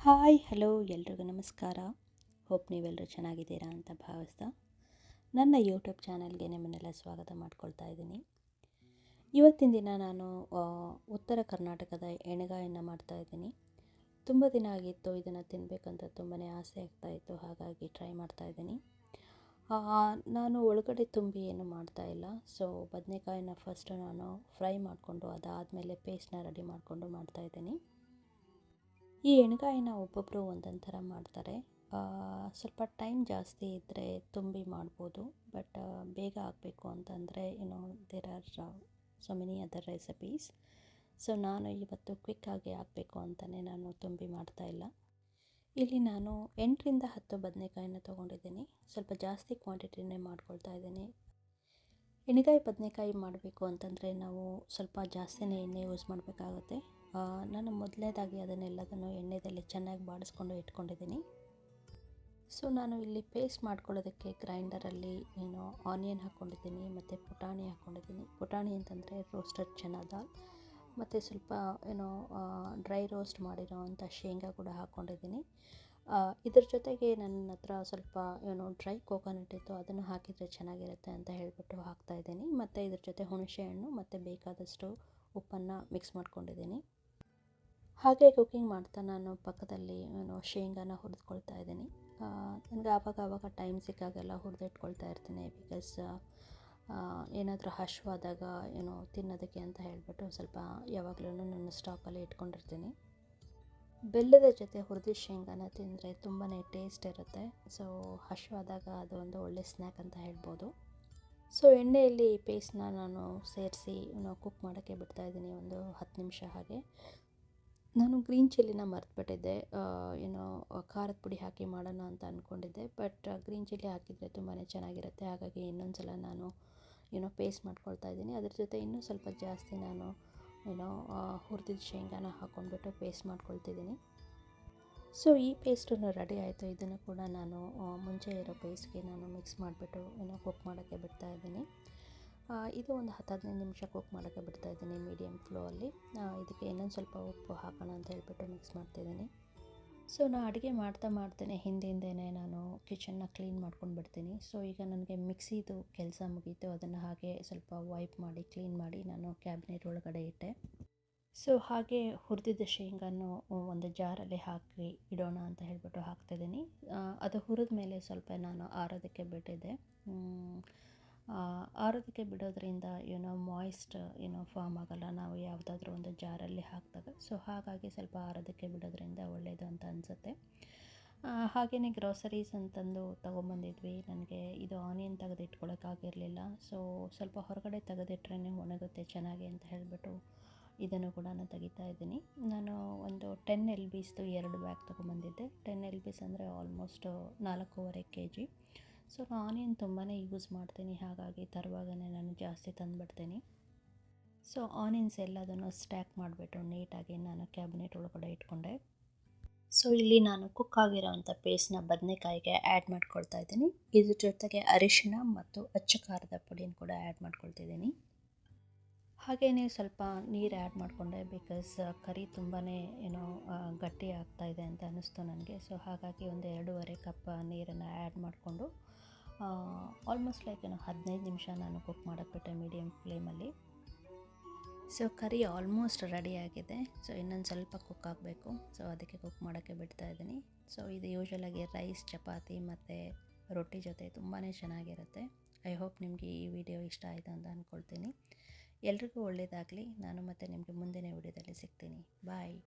Hi hello ಎಲ್ರಿಗೂ ನಮಸ್ಕಾರ. Hope ನೀವೆಲ್ಲರೂ ಚೆನ್ನಾಗಿದ್ದೀರಾ ಅಂತ ಭಾವಿಸ್ತಾ ನನ್ನ ಯೂಟ್ಯೂಬ್ ಚಾನಲ್ಗೆ ನಿಮ್ಮನ್ನೆಲ್ಲ ಸ್ವಾಗತ ಮಾಡ್ಕೊಳ್ತಾ ಇದ್ದೀನಿ. ಇವತ್ತಿನ ದಿನ ನಾನು ಉತ್ತರ ಕರ್ನಾಟಕದ ಎಣ್ಗಾಯನ್ನು ಮಾಡ್ತಾಯಿದ್ದೀನಿ. ತುಂಬ ದಿನ ಆಗಿತ್ತು ಇದನ್ನು ತಿನ್ನಬೇಕಂತ ತುಂಬಾ ಆಸೆ ಆಗ್ತಾಯಿತ್ತು, ಹಾಗಾಗಿ ಟ್ರೈ ಮಾಡ್ತಾಯಿದ್ದೀನಿ. ನಾನು ಒಳಗಡೆ ತುಂಬಿ ಏನು ಮಾಡ್ತಾಯಿಲ್ಲ. ಸೊ ಬದನೆಕಾಯಿನ ಫಸ್ಟು ನಾನು ಫ್ರೈ ಮಾಡಿಕೊಂಡು ಅದಾದಮೇಲೆ ಪೇಸ್ಟ್ನ ರೆಡಿ ಮಾಡಿಕೊಂಡು ಮಾಡ್ತಾಯಿದ್ದೀನಿ. ಈ ಎಣ್ಗಾಯಿನ ಒಬ್ಬೊಬ್ಬರು ಒಂದೊಂದು ಥರ ಮಾಡ್ತಾರೆ. ಸ್ವಲ್ಪ ಟೈಮ್ ಜಾಸ್ತಿ ಇದ್ದರೆ ತುಂಬಿ ಮಾಡ್ಬೋದು, ಬಟ್ ಬೇಗ ಆಗಬೇಕು ಅಂತಂದರೆ there are so many other recipes. So ನಾನು ಇವತ್ತು ಕ್ವಿಕ್ಕಾಗಿ ಆಗಬೇಕು ಅಂತಲೇ ನಾನು ತುಂಬಿ ಮಾಡ್ತಾಯಿಲ್ಲ. ಇಲ್ಲಿ ನಾನು 8ರಿಂದ 10 ಬದನೆಕಾಯಿನ ತೊಗೊಂಡಿದ್ದೀನಿ. ಸ್ವಲ್ಪ ಜಾಸ್ತಿ ಕ್ವಾಂಟಿಟಿನೇ ಮಾಡ್ಕೊಳ್ತಾ ಇದ್ದೀನಿ. ಎಣ್ಗಾಯಿ ಬದನೆಕಾಯಿ ಮಾಡಬೇಕು ಅಂತಂದರೆ ನಾವು ಸ್ವಲ್ಪ ಜಾಸ್ತಿನೇ ಎಣ್ಣೆ ಯೂಸ್ ಮಾಡಬೇಕಾಗುತ್ತೆ. ನಾನು ಮೊದಲನೇದಾಗಿ ಅದನ್ನೆಲ್ಲದನ್ನು ಎಣ್ಣೆಯಲ್ಲಿ ಚೆನ್ನಾಗಿ ಬಾಡಿಸ್ಕೊಂಡು ಇಟ್ಕೊಂಡಿದ್ದೀನಿ. ಸೊ ನಾನು ಇಲ್ಲಿ ಪೇಸ್ಟ್ ಮಾಡ್ಕೊಳ್ಳೋದಕ್ಕೆ ಗ್ರೈಂಡರಲ್ಲಿ ಆನಿಯನ್ ಹಾಕ್ಕೊಂಡಿದ್ದೀನಿ ಮತ್ತು ಪುಟಾಣಿ ಹಾಕ್ಕೊಂಡಿದ್ದೀನಿ. ಪುಟಾಣಿ ಅಂತಂದರೆ ರೋಸ್ಟೆಡ್ ಚನಾ ದಾಲ್ ಮತ್ತು ಸ್ವಲ್ಪ ಡ್ರೈ ರೋಸ್ಟ್ ಮಾಡಿರೋ ಅಂಥ ಶೇಂಗಾ ಕೂಡ ಹಾಕ್ಕೊಂಡಿದ್ದೀನಿ. ಇದ್ರ ಜೊತೆಗೆ ನನ್ನ ಹತ್ರ ಸ್ವಲ್ಪ ಡ್ರೈ ಕೋಕೋನಟ್ ಇತ್ತು, ಅದನ್ನು ಹಾಕಿದರೆ ಚೆನ್ನಾಗಿರುತ್ತೆ ಅಂತ ಹೇಳಿಬಿಟ್ಟು ಹಾಕ್ತಾಯಿದ್ದೀನಿ. ಮತ್ತು ಇದ್ರ ಜೊತೆ ಹುಣಸೆ ಹಣ್ಣು ಮತ್ತು ಬೇಕಾದಷ್ಟು ಉಪ್ಪನ್ನು ಮಿಕ್ಸ್ ಮಾಡ್ಕೊಂಡಿದ್ದೀನಿ. ಹಾಗೆ ಕುಕ್ಕಿಂಗ್ ಮಾಡ್ತಾ ನಾನು ಪಕ್ಕದಲ್ಲಿ ಶೇಂಗಾನ ಹುರಿದ್ಕೊಳ್ತಾ ಇದ್ದೀನಿ. ನನಗೆ ಆವಾಗ ಟೈಮ್ ಸಿಕ್ಕಾಗೆಲ್ಲ ಹುರಿದಿಟ್ಕೊಳ್ತಾ ಇರ್ತೀನಿ. ಬಿಕಾಸ್ ಏನಾದರೂ ಹಶ್ವಾದಾಗ ತಿನ್ನೋದಕ್ಕೆ ಅಂತ ಹೇಳಿಬಿಟ್ಟು ಸ್ವಲ್ಪ ಯಾವಾಗಲೂ ನನ್ನ ಸ್ಟಾಕಲ್ಲಿ ಇಟ್ಕೊಂಡಿರ್ತೀನಿ. ಬೆಲ್ಲದ ಜೊತೆ ಹುರಿದ ಶೇಂಗಾನ ತಿಂದರೆ ತುಂಬಾ ಟೇಸ್ಟ್ ಇರುತ್ತೆ. ಸೊ ಹಶ್ವಾದಾಗ ಅದು ಒಂದು ಒಳ್ಳೆ ಸ್ನ್ಯಾಕ್ ಅಂತ ಹೇಳ್ಬೋದು. ಸೊ ಎಣ್ಣೆಯಲ್ಲಿ ಪೇಸ್ಟ್ನ ನಾನು ಸೇರಿಸಿ ಕುಕ್ ಮಾಡೋಕ್ಕೆ ಬಿಡ್ತಾಯಿದ್ದೀನಿ ಒಂದು 10 ನಿಮಿಷ. ಹಾಗೆ ನಾನು ಗ್ರೀನ್ ಚಿಲ್ಲಿನ ಮರೆತುಬಿಟ್ಟಿದ್ದೆ. ಖಾರದ ಪುಡಿ ಹಾಕಿ ಮಾಡೋಣ ಅಂತ ಅಂದ್ಕೊಂಡಿದ್ದೆ, ಬಟ್ ಗ್ರೀನ್ ಚಿಲ್ಲಿ ಹಾಕಿದರೆ ತುಂಬಾ ಚೆನ್ನಾಗಿರುತ್ತೆ. ಹಾಗಾಗಿ ಇನ್ನೊಂದು ಸಲ ನಾನು ಪೇಸ್ಟ್ ಮಾಡ್ಕೊಳ್ತಾ ಇದ್ದೀನಿ. ಅದ್ರ ಜೊತೆ ಇನ್ನೂ ಸ್ವಲ್ಪ ಜಾಸ್ತಿ ನಾನು ಹುರಿದಿದ್ದ ಶೇಂಗಾನ ಹಾಕ್ಕೊಂಡ್ಬಿಟ್ಟು ಪೇಸ್ಟ್ ಮಾಡ್ಕೊಳ್ತಿದ್ದೀನಿ. ಸೊ ಈ ಪೇಸ್ಟು ರೆಡಿ ಆಯಿತು. ಇದನ್ನು ಕೂಡ ನಾನು ಮುಂಚೆ ಇರೋ ಪೇಸ್ಟ್ಗೆ ನಾನು ಮಿಕ್ಸ್ ಮಾಡಿಬಿಟ್ಟು ಕುಕ್ ಮಾಡೋಕ್ಕೆ ಬಿಡ್ತಾಯಿದ್ದೀನಿ. ಇದು ಒಂದು 10-15 ನಿಮಿಷ ಕುಕ್ ಮಾಡೋಕ್ಕೆ ಬಿಡ್ತಾಯಿದ್ದೀನಿ ಮೀಡಿಯಮ್ ಫ್ಲೋಲ್ಲಿ. ಇದಕ್ಕೆ ಇನ್ನೊಂದು ಸ್ವಲ್ಪ ಉಪ್ಪು ಹಾಕೋಣ ಅಂತ ಹೇಳ್ಬಿಟ್ಟು ಮಿಕ್ಸ್ ಮಾಡ್ತಿದ್ದೀನಿ. ಸೊ ನಾನು ಅಡುಗೆ ಮಾಡ್ತೇನೆ ಹಿಂದಿಂದೇನೆ ನಾನು ಕಿಚನ್ನ ಕ್ಲೀನ್ ಮಾಡ್ಕೊಂಡು ಬಿಡ್ತೀನಿ. ಸೊ ಈಗ ನನಗೆ ಮಿಕ್ಸಿದು ಕೆಲಸ ಮುಗೀತು. ಅದನ್ನು ಹಾಗೆ ಸ್ವಲ್ಪ ವೈಪ್ ಮಾಡಿ ಕ್ಲೀನ್ ಮಾಡಿ ನಾನು ಕ್ಯಾಬಿನೆಟ್ ಒಳಗಡೆ ಇಟ್ಟೆ. ಸೊ ಹಾಗೆ ಹುರಿದಿದ್ದ ಶೇಂಗಾನು ಒಂದು ಜಾರಲ್ಲಿ ಹಾಕಿ ಇಡೋಣ ಅಂತ ಹೇಳ್ಬಿಟ್ಟು ಹಾಕ್ತಿದ್ದೀನಿ. ಅದು ಹುರಿದ ಮೇಲೆ ಸ್ವಲ್ಪ ನಾನು ಆರೋದಕ್ಕೆ ಬಿಟ್ಟಿದ್ದೆ. ಆರೋದಕ್ಕೆ ಬಿಡೋದ್ರಿಂದ ಮಾಯ್ಸ್ಟ್ ಫಾರ್ಮ್ ಆಗೋಲ್ಲ ನಾವು ಯಾವುದಾದ್ರೂ ಒಂದು ಜಾರಲ್ಲಿ ಹಾಕಿದಾಗ. ಸೊ ಹಾಗಾಗಿ ಸ್ವಲ್ಪ ಆರೋದಕ್ಕೆ ಬಿಡೋದ್ರಿಂದ ಒಳ್ಳೆಯದು ಅಂತ ಅನಿಸುತ್ತೆ. ಹಾಗೆಯೇ ಗ್ರೋಸರೀಸ್ ಅಂತಂದು ತೊಗೊಂಬಂದಿದ್ವಿ. ನನಗೆ ಇದು ಆನಿಯನ್ ತೆಗೆದಿಟ್ಕೊಳ್ಳೋಕ್ಕಾಗಿರಲಿಲ್ಲ. ಸೊ ಸ್ವಲ್ಪ ಹೊರಗಡೆ ತೆಗೆದಿಟ್ರೇ ಒಣಗುತ್ತೆ ಚೆನ್ನಾಗಿ ಅಂತ ಹೇಳಿಬಿಟ್ಟು ಇದನ್ನು ಕೂಡ ನಾನು ತೆಗಿತಾ ಇದ್ದೀನಿ. ನಾನು ಒಂದು 10 LBಸ್ದು 2 ಬ್ಯಾಗ್ ತೊಗೊಂಬಂದಿದ್ದೆ. 10 LBs ಅಂದರೆ ಆಲ್ಮೋಸ್ಟ್ 4.5 kg. ಸೊ ನಾನು ಆನಿಯನ್ ತುಂಬಾ ಯೂಸ್ ಮಾಡ್ತೀನಿ, ಹಾಗಾಗಿ ತರುವಾಗಲೇ ನಾನು ಜಾಸ್ತಿ ತಂದುಬಿಡ್ತೀನಿ. ಸೊ ಆನಿಯನ್ಸ್ ಎಲ್ಲದನ್ನು ಸ್ಟ್ಯಾಕ್ ಮಾಡಿಬಿಟ್ಟು ನೀಟಾಗಿ ನಾನು ಕ್ಯಾಬಿನೆಟ್ ಒಳಗಡೆ ಇಟ್ಕೊಂಡೆ. ಸೊ ಇಲ್ಲಿ ನಾನು ಕುಕ್ ಆಗಿರೋವಂಥ ಪೇಸ್ಟ್ನ ಬದನೆಕಾಯಿಗೆ ಆ್ಯಡ್ ಮಾಡ್ಕೊಳ್ತಾ ಇದ್ದೀನಿ. ಇದ್ರ ಜೊತೆಗೆ ಅರಿಶಿಣ ಮತ್ತು ಅಚ್ಚ ಖಾರದ ಪುಡಿನ ಕೂಡ ಆ್ಯಡ್ ಮಾಡ್ಕೊಳ್ತಿದ್ದೀನಿ. ಹಾಗೆಯೇ ಸ್ವಲ್ಪ ನೀರು ಆ್ಯಡ್ ಮಾಡಿಕೊಂಡೆ, ಬಿಕಾಸ್ ಕರಿ ತುಂಬಾ ಗಟ್ಟಿ ಆಗ್ತಾಯಿದೆ ಅಂತ ಅನ್ನಿಸ್ತು ನನಗೆ. ಸೊ ಹಾಗಾಗಿ ಒಂದು 2.5 ಕಪ್ ನೀರನ್ನು ಆ್ಯಡ್ ಮಾಡಿಕೊಂಡು ಆಲ್ಮೋಸ್ಟ್ ಲೈಕ್ 15 ನಿಮಿಷ ನಾನು ಕುಕ್ ಮಾಡೋಕ್ಕೆ ಬಿಟ್ಟೆ ಮೀಡಿಯಮ್ ಫ್ಲೇಮಲ್ಲಿ. ಸೊ ಕರಿ ಆಲ್ಮೋಸ್ಟ್ ರೆಡಿಯಾಗಿದೆ. ಸೊ ಇನ್ನೊಂದು ಸ್ವಲ್ಪ ಕುಕ್ ಆಗಬೇಕು. ಸೊ ಅದಕ್ಕೆ ಕುಕ್ ಮಾಡೋಕ್ಕೆ ಬಿಡ್ತಾಯಿದ್ದೀನಿ. ಸೊ ಇದು ಯೂಶ್ವಲಾಗಿ ರೈಸ್, ಚಪಾತಿ ಮತ್ತು ರೊಟ್ಟಿ ಜೊತೆ ತುಂಬಾ ಚೆನ್ನಾಗಿರುತ್ತೆ. ಐ ಹೋಪ್ ನಿಮಗೆ ಈ ವಿಡಿಯೋ ಇಷ್ಟ ಆಯಿತು ಅಂತ ಅಂದ್ಕೊಳ್ತೀನಿ. ಎಲ್ರಿಗೂ ಒಳ್ಳೆಯದಾಗಲಿ. ನಾನು ಮತ್ತೆ ನಿಮಗೆ ಮುಂದಿನ ವಿಡಿಯೋದಲ್ಲಿ ಸಿಗ್ತೀನಿ. ಬಾಯ್.